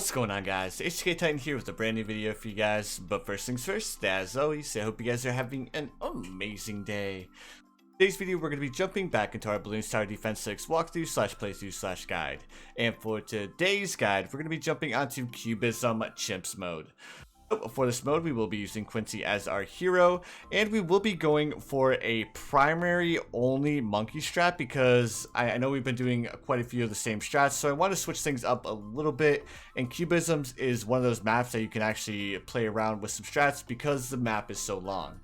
What's going on, guys? HK Titan here with a brand new video for you guys. But first things first, as always, I hope you guys are having an amazing day. Today's video, we're going to be jumping back into our Balloons Tower Defense 6 walkthrough / playthrough / guide. And for today's guide, we're going to be jumping onto Cubism Chimps mode. So for this mode, we will be using Quincy as our hero, and we will be going for a primary only monkey strat because I know we've been doing quite a few of the same strats, so I want to switch things up a little bit. And Cubisms is one of those maps that you can actually play around with some strats because the map is so long.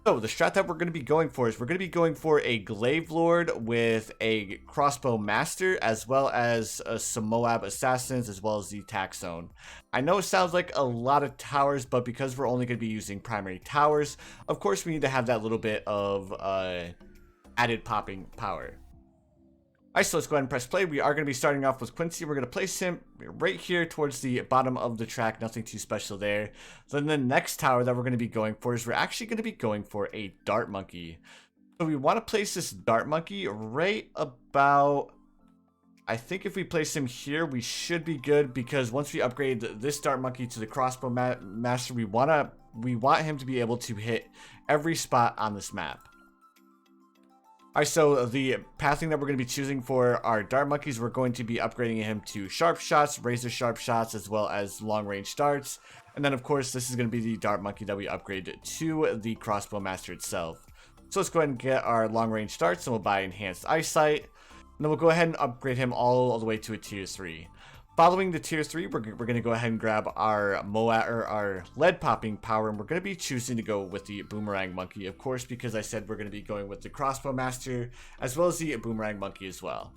So the strat that we're going to be going for is we're going to be going for a Glaive Lord with a Crossbow Master, as well as some Moab Assassins, as well as the Tack Zone. I know it sounds like a lot of towers, but because we're only going to be using primary towers, of course we need to have that little bit of added popping power. Alright, so let's go ahead and press play. We are going to be starting off with Quincy. We're going to place him right here towards the bottom of the track. Nothing too special there. Then the next tower that we're going to be going for is we're actually going to be going for a Dart Monkey. So we want to place this Dart Monkey right about... I think if we place him here, we should be good, because once we upgrade this Dart Monkey to the Crossbow Master, we want him to be able to hit every spot on this map. Alright, so the pathing that we're going to be choosing for our Dart Monkeys, we're going to be upgrading him to Sharp Shots, Razor Sharp Shots, as well as Long Range Darts. And then, of course, this is going to be the Dart Monkey that we upgrade to the Crossbow Master itself. So let's go ahead and get our Long Range Darts, and we'll buy Enhanced Eyesight. And then we'll go ahead and upgrade him all the way to a Tier 3. Following the Tier 3, we're going to go ahead and grab our our lead popping power, and we're going to be choosing to go with the Boomerang Monkey, of course, because I said we're going to be going with the Crossbow Master, as well as the Boomerang Monkey as well.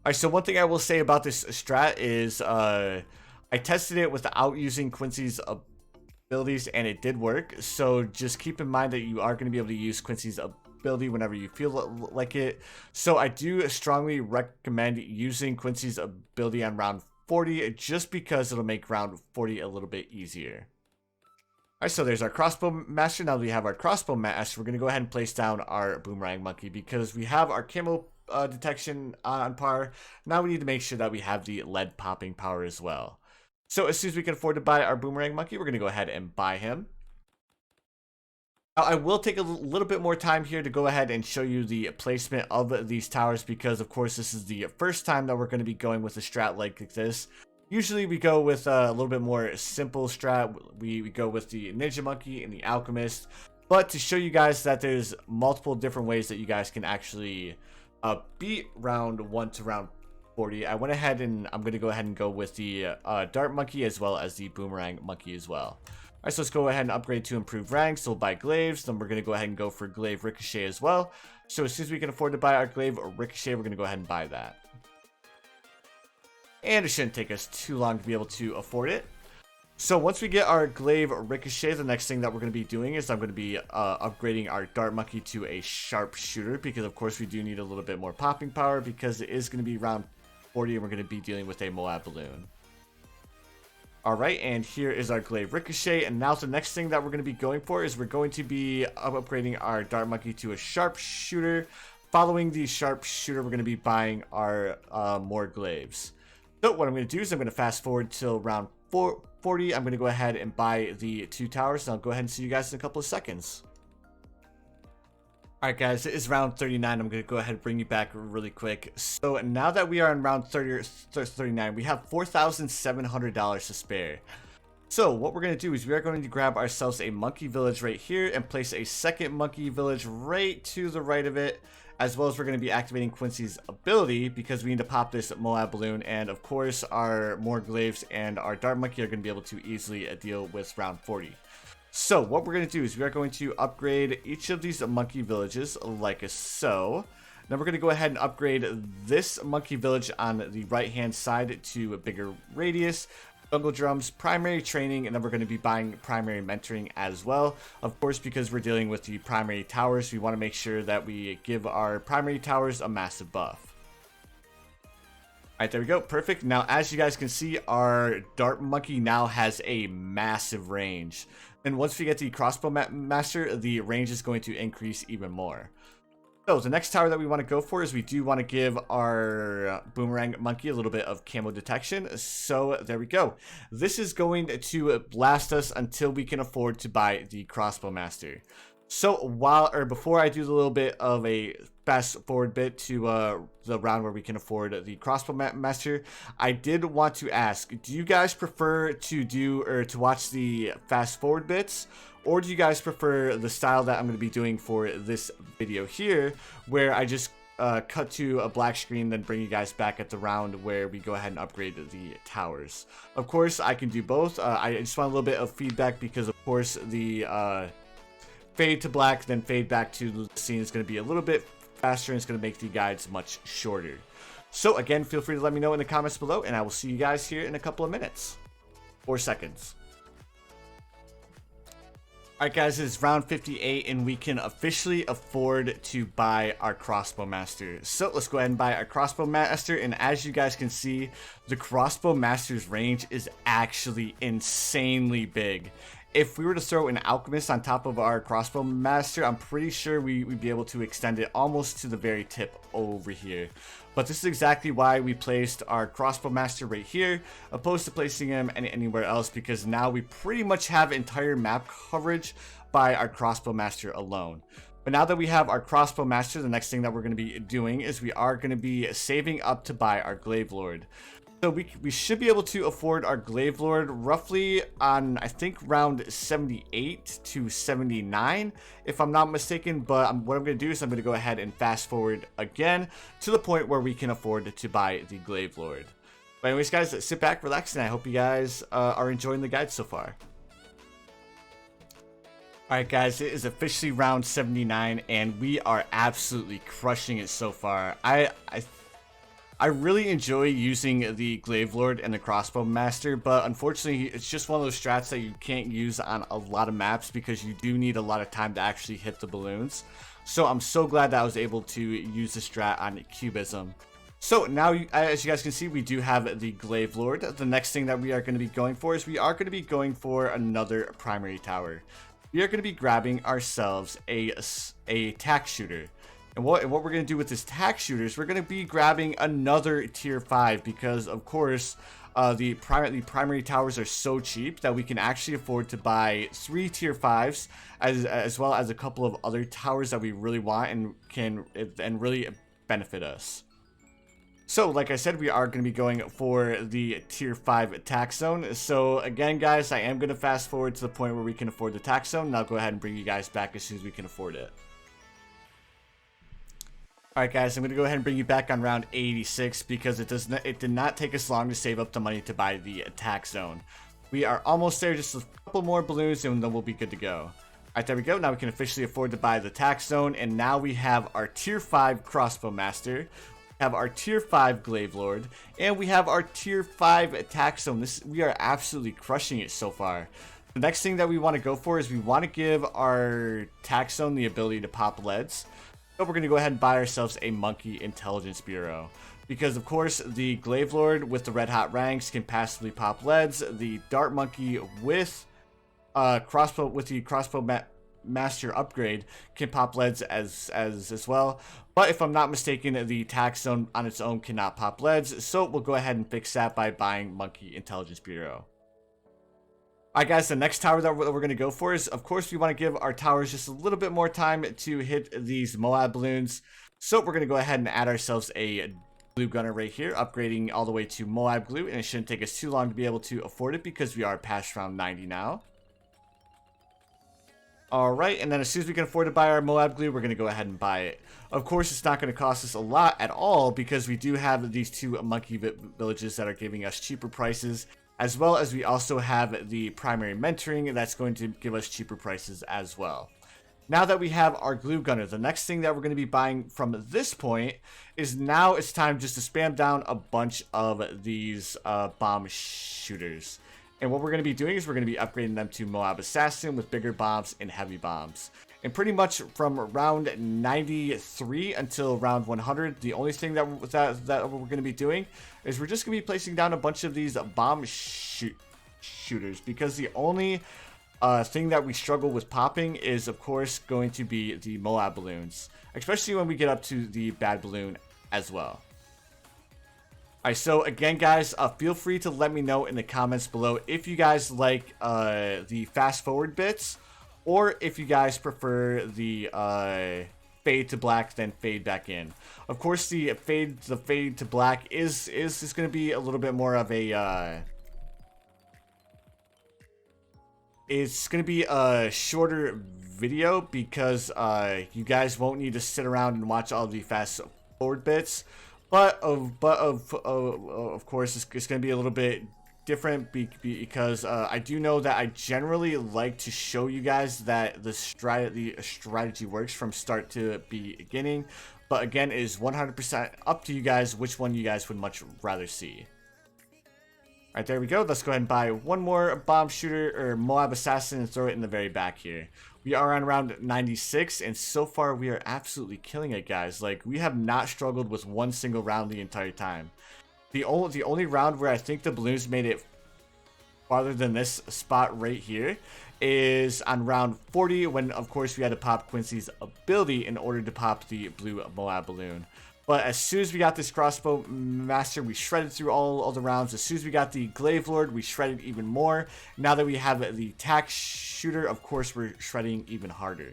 Alright, so one thing I will say about this strat is I tested it without using Quincy's abilities, and it did work. So just keep in mind that you are going to be able to use Quincy's ability whenever you feel like it. So I do strongly recommend using Quincy's ability on round 40, just because it'll make round 40 a little bit easier. Alright, so there's our Crossbow Master. Now that we have our Crossbow Master, we're going to go ahead and place down our Boomerang Monkey, because we have our camo detection on par. Now we need to make sure that we have the lead popping power as well. So as soon as we can afford to buy our Boomerang Monkey, we're going to go ahead and buy him. I will take a little bit more time here to go ahead and show you the placement of these towers, because of course this is the first time that we're going to be going with a strat like this. Usually we go with a little bit more simple strat. We go with the Ninja Monkey and the Alchemist, but to show you guys that there's multiple different ways that you guys can actually beat round 1 to round 40, I went ahead and I'm going to go ahead and go with the Dart Monkey as well as the Boomerang Monkey as well. Alright, so let's go ahead and upgrade to improved ranks. So we'll buy Glaives. Then we're going to go ahead and go for Glaive Ricochet as well. So as soon as we can afford to buy our Glaive Ricochet, we're going to go ahead and buy that. And it shouldn't take us too long to be able to afford it. So once we get our Glaive Ricochet, the next thing that we're going to be doing is I'm going to be upgrading our Dart Monkey to a Sharpshooter, because of course we do need a little bit more popping power, because it is going to be round 40 and we're going to be dealing with a Moab Balloon. Alright, and here is our Glaive Ricochet, and now the next thing that we're going to be going for is we're going to be upgrading our Dart Monkey to a Sharpshooter. Following the Sharpshooter, we're going to be buying our more Glaives. So what I'm going to do is I'm going to fast forward till round 40. I'm going to go ahead and buy the 2 towers, and I'll go ahead and see you guys in a couple of seconds. Alright guys, it is round 39. I'm going to go ahead and bring you back really quick. So now that we are in round 39, we have $4,700 to spare. So what we're going to do is we are going to grab ourselves a monkey village right here and place a second monkey village right to the right of it, as well as we're going to be activating Quincy's ability, because we need to pop this Moab Balloon, and of course our more Glaives and our Dart Monkey are going to be able to easily deal with round 40. So what we're going to do is we are going to upgrade each of these monkey villages like so. Now we're going to go ahead and upgrade this monkey village on the right hand side to a bigger radius, jungle drums, primary training, and then we're going to be buying primary mentoring as well. Of course, because we're dealing with the primary towers, we want to make sure that we give our primary towers a massive buff. Alright, there we go. Perfect. Now, as you guys can see, our Dart Monkey now has a massive range. And once we get the Crossbow Master, the range is going to increase even more. So the next tower that we want to go for is we do want to give our boomerang monkey a little bit of camo detection. So there we go. This is going to blast us until we can afford to buy the crossbow master. So before I do the little bit of a fast forward bit to the round where we can afford the crossbow master, I did want to ask, do you guys prefer to watch the fast forward bits, or do you guys prefer the style that I'm going to be doing for this video here, where I just cut to a black screen, then bring you guys back at the round where we go ahead and upgrade the towers? Of course, I can do both. I just want a little bit of feedback because, of course, the fade to black, then fade back to the scene is going to be a little bit faster, and it's going to make the guides much shorter. So again, feel free to let me know in the comments below, and I will see you guys here in a couple of minutes or seconds. Alright guys, it's round 58 and we can officially afford to buy our crossbow master. So let's go ahead and buy our crossbow master, and as you guys can see, the crossbow master's range is actually insanely big. If we were to throw an alchemist on top of our crossbow master, I'm pretty sure we'd be able to extend it almost to the very tip over here. But this is exactly why we placed our crossbow master right here, opposed to placing him anywhere else, because now we pretty much have entire map coverage by our crossbow master alone. But now that we have our crossbow master, the next thing that we're going to be doing is we are going to be saving up to buy our glaive lord. So we should be able to afford our Glaive Lord roughly on, I think, round 78 to 79, if I'm not mistaken. But what I'm going to do is I'm going to go ahead and fast forward again to the point where we can afford to buy the Glaive Lord. But anyways, guys, sit back, relax, and I hope you guys are enjoying the guide so far. Alright guys, it is officially round 79, and we are absolutely crushing it so far. I really enjoy using the Glaive Lord and the Crossbow Master, but unfortunately it's just one of those strats that you can't use on a lot of maps because you do need a lot of time to actually hit the balloons. So I'm so glad that I was able to use the strat on Cubism. So now, as you guys can see, we do have the Glaive Lord. The next thing that we are going to be going for is we are going to be going for another primary tower. We are going to be grabbing ourselves a tack shooter. And what we're going to do with this tack shooter is we're going to be grabbing another tier 5 because, of course, the primary towers are so cheap that we can actually afford to buy 3 tier 5s as well as a couple of other towers that we really want and can really benefit us. So, like I said, we are going to be going for the tier 5 attack zone. So, again, guys, I am going to fast forward to the point where we can afford the attack zone, and I'll go ahead and bring you guys back as soon as we can afford it. Alright guys, I'm going to go ahead and bring you back on round 86 because it did not take us long to save up the money to buy the attack zone. We are almost there, just a couple more balloons and then we'll be good to go. Alright, there we go. Now we can officially afford to buy the attack zone, and now we have our tier 5 crossbow master, we have our tier 5 glaive lord, and we have our tier 5 attack zone. We are absolutely crushing it so far. The next thing that we want to go for is we want to give our attack zone the ability to pop leads. So we're going to go ahead and buy ourselves a Monkey Intelligence Bureau. Because, of course, the Glaive Lord with the red hot ranks can passively pop leads. The Dart Monkey with the Crossbow Master upgrade can pop leads as well. But if I'm not mistaken, the attack zone on its own cannot pop leads. So we'll go ahead and fix that by buying Monkey Intelligence Bureau. Alright guys, the next tower that we're going to go for is, of course, we want to give our towers just a little bit more time to hit these Moab balloons. So we're going to go ahead and add ourselves a glue gunner right here, upgrading all the way to Moab glue, and it shouldn't take us too long to be able to afford it because we are past round 90 now. Alright, and then as soon as we can afford to buy our Moab glue, we're going to go ahead and buy it. Of course, it's not going to cost us a lot at all because we do have these 2 monkey villages that are giving us cheaper prices, as well as we also have the primary mentoring that's going to give us cheaper prices as well. Now that we have our glue gunner, the next thing that we're going to be buying from this point is now it's time just to spam down a bunch of these bomb shooters. And what we're going to be doing is we're going to be upgrading them to Moab Assassin with bigger bombs and heavy bombs. And pretty much from round 93 until round 100, the only thing that we're going to be doing is we're just going to be placing down a bunch of these bomb shooters, because the only thing that we struggle with popping is, of course, going to be the Moab balloons, especially when we get up to the bad balloon as well. Alright, so again, guys, feel free to let me know in the comments below if you guys like the fast forward bits, or if you guys prefer the fade to black then fade back in. Of course, the fade to black is going to be a little bit more of a it's going to be a shorter video because you guys won't need to sit around and watch all the fast forward bits. But of course, it's going to be a little bit different because I do know that I generally like to show you guys that the strategy works from start to beginning. But again, it is 100% up to you guys which one you guys would much rather see. Alright, there we go. Let's go ahead and buy one more bomb shooter or Moab assassin and throw it in the very back here. We are on round 96, and so far we are absolutely killing it, guys. Like, we have not struggled with one single round the entire time. The only round where I think the balloons made it farther than this spot right here is on round 40, when of course we had to pop Quincy's ability in order to pop the blue Moab balloon. But as soon as we got this Crossbow Master, we shredded through all the rounds. As soon as we got the Glaive Lord, we shredded even more. Now that we have the Tack Shooter, of course, we're shredding even harder.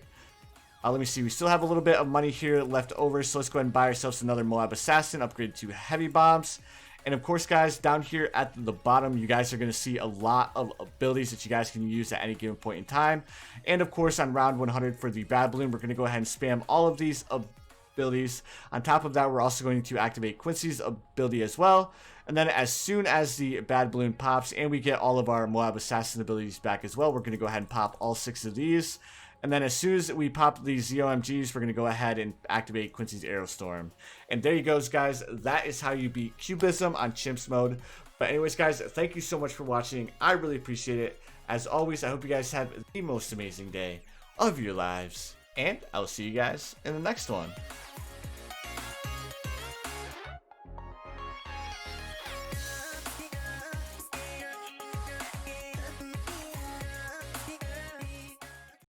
Let me see. We still have a little bit of money here left over, so let's go ahead and buy ourselves another Moab Assassin, upgrade to Heavy Bombs. And of course, guys, down here at the bottom, you guys are going to see a lot of abilities that you guys can use at any given point in time. And of course, on round 100 for the Bad Balloon, we're going to go ahead and spam all of these abilities. On top of that, we're also going to activate Quincy's ability as well. And then as soon as the bad balloon pops and we get all of our Moab Assassin abilities back as well, we're going to go ahead and pop all 6 of these. And then as soon as we pop these ZOMGs, we're going to go ahead and activate Quincy's Arrow Storm. And there you go, guys. That is how you beat Cubism on Chimps mode. But anyways, guys, thank you so much for watching. I really appreciate it. As always, I hope you guys have the most amazing day of your lives. And I'll see you guys in the next one.